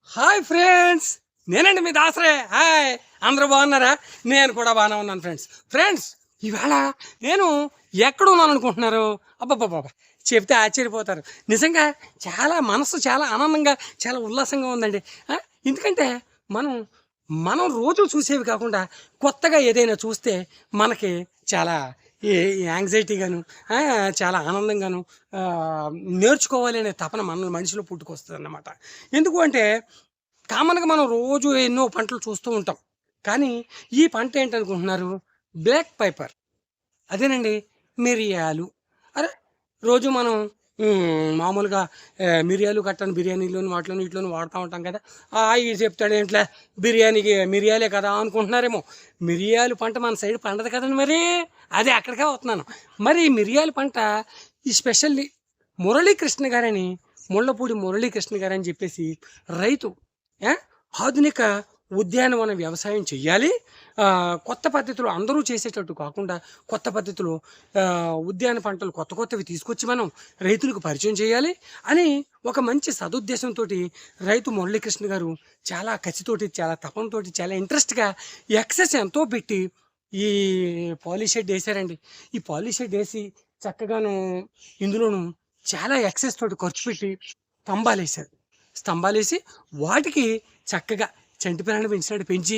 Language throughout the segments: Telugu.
హాయ్ ఫ్రెండ్స్, నేనండి మీ దాసరే. హాయ్, అందరూ బాగున్నారా? నేను కూడా బాగానే ఉన్నాను ఫ్రెండ్స్. ఇవాళ నేను ఎక్కడున్నాను అనుకుంటున్నారు? అబ్బబ్బబ్బా, చెప్తే ఆశ్చర్యపోతారు. నిజంగా చాలా మనసు చాలా ఆనందంగా, చాలా ఉల్లాసంగా ఉందండి. ఎందుకంటే మనం మనం రోజు చూసేవి కాకుండా కొత్తగా ఏదైనా చూస్తే మనకి చాలా యాంగ్జైటీగాను, చాలా ఆనందంగాను, నేర్చుకోవాలి అనే తపన మన మనిషిలో పుట్టుకొస్తుంది అన్నమాట. ఎందుకు అంటే కామన్‌గా మనం రోజు ఎన్నో పంటలు చూస్తూ ఉంటాం. కానీ ఈ పంట ఏంటనుకుంటున్నారు? Black pepper. అదేనండి, మిరియాలు. అరే! రోజు మనం మామూలుగా మిరియాలు కట్టని బిర్యానీలోను వాటిలోను వీటిలోను వాడుతా ఉంటాం కదా! ఈడు చెప్తాడేంట్లే బిర్యానీకి మిరియాలే కదా అనుకుంటున్నారేమో. మిరియాలు పంట మన సైడ్ పండదు కదండీ మరి. అదే అక్కడికే వస్తున్నాను. మరి ఈ మిరియాల పంట ఈ స్పెషల్లీ మురళీకృష్ణ గారని, ముళ్ళపూడి మురళీకృష్ణ గారని చెప్పేసి రైతు ఆ! ఆధునిక ఉద్యానవన వ్యవసాయం చెయ్యాలి. కొత్త పద్ధతిలో అందరూ చేసేటట్టు కాకుండా కొత్త పద్ధతిలో ఉద్యాన పంటలు కొత్త కొత్తవి తీసుకొచ్చి మనం రైతులకు పరిచయం చేయాలి అని ఒక మంచి సదుద్దేశంతోటి రైతు మురళీకృష్ణ గారు చాలా కసితోటి, చాలా తపనతోటి, చాలా ఇంట్రెస్ట్‌గా ఎక్సెస్ ఎంతో పెట్టి ఈ పాలిష్ షెడ్ ఏసారండి. ఈ పాలిష్ షెడ్ ఏసి చక్కగాను ఇందులోను చాలా ఎక్సెస్ తోటి ఖర్చు పెట్టి స్తంభాలేశారు. స్తంభాలేసి వాటికి చక్కగా చంటి పిల్లని పెంచినట్టు పెంచి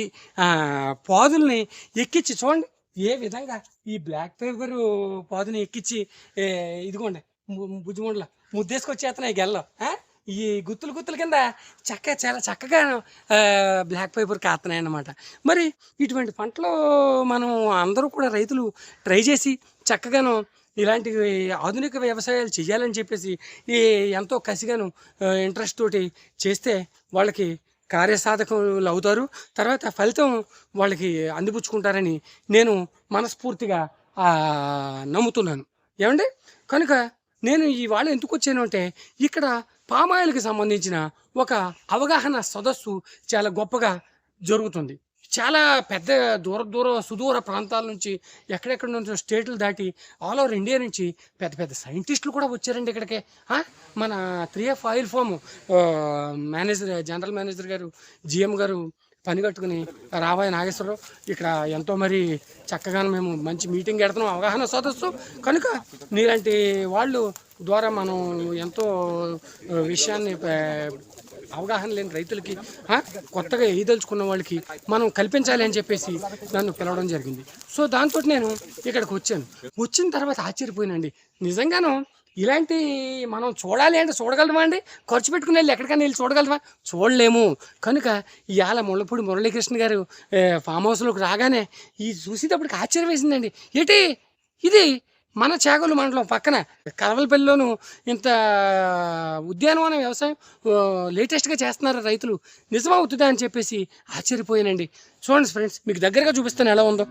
పాదుల్ని ఎక్కించి చూడండి ఏ విధంగా ఈ బ్లాక్ పేపర్ పాదుని ఎక్కించి ఇదిగోండి బుజ్జిముండల ముద్దేసుకొచ్చేస్తున్నాయి గెల్లో. ఈ గుత్తులు గుత్తుల కింద చాలా చక్కగా బ్లాక్ పేపర్ కాస్తున్నాయి అన్నమాట. మరి ఇటువంటి పంటలు మనం అందరూ కూడా రైతులు ట్రై చేసి చక్కగాను ఇలాంటివి ఆధునిక వ్యవసాయాలు చేయాలని చెప్పేసి ఈ ఎంతో కసిగాను ఇంట్రెస్ట్ తోటి చేస్తే వాళ్ళకి కార్యసాధకులు అవుతారు. తర్వాత ఫలితం వాళ్ళకి అందిపుచ్చుకుంటారని నేను మనస్ఫూర్తిగా నమ్ముతున్నాను. ఏమండి? కనుక నేను ఇవాళ ఎందుకు వచ్చాను అంటే ఇక్కడ పామాయిల్కి సంబంధించిన ఒక అవగాహన సదస్సు చాలా గొప్పగా జరుగుతుంది. చాలా పెద్ద సుదూర ప్రాంతాల నుంచి ఎక్కడెక్కడ నుంచో స్టేట్లు దాటి ఆల్ ఓవర్ ఇండియా నుంచి పెద్ద పెద్ద సైంటిస్టులు కూడా వచ్చారండి ఇక్కడికి. మన 3F oil palm general manager గారు, జిఎం గారు పని కట్టుకుని రావాయి నాగేశ్వరరావు ఇక్కడ ఎంతో మరి చక్కగా మేము మంచి మీటింగ్ పెడుతున్నాం, అవగాహన సదస్సు. కనుక నీలాంటి వాళ్ళు ద్వారా మనం ఎంతో విషయాన్ని అవగాహన లేని రైతులకి, కొత్తగా ఎయ్యదలుచుకున్న వాళ్ళకి మనం కల్పించాలి అని చెప్పేసి నన్ను పిలవడం జరిగింది. సో దాంతో నేను ఇక్కడికి వచ్చాను. వచ్చిన తర్వాత ఆశ్చర్యపోయానండి. నిజంగాను ఇలాంటి మనం చూడాలి అంటే చూడగలమా అండి? ఖర్చు పెట్టుకుని వెళ్ళి ఎక్కడికైనా వెళ్ళి చూడగలమా? చూడలేము. కనుక ఇవాళ ముళ్ళపూడి మురళీకృష్ణ గారు ఫామ్ హౌస్లోకి రాగానే ఇది చూసేటప్పటికి ఆశ్చర్యం వేసిందండి. ఏంటి ఇది మన చేగలు మండలం పక్కన కలవలపల్లిలోను ఇంత ఉద్యానవన వ్యవసాయం లేటెస్ట్గా చేస్తున్నారు రైతులు, నిజమవుతుందా అని చెప్పేసి ఆశ్చర్యపోయానండి. చూడండి ఫ్రెండ్స్, మీకు దగ్గరగా చూపిస్తాను ఎలా ఉందో.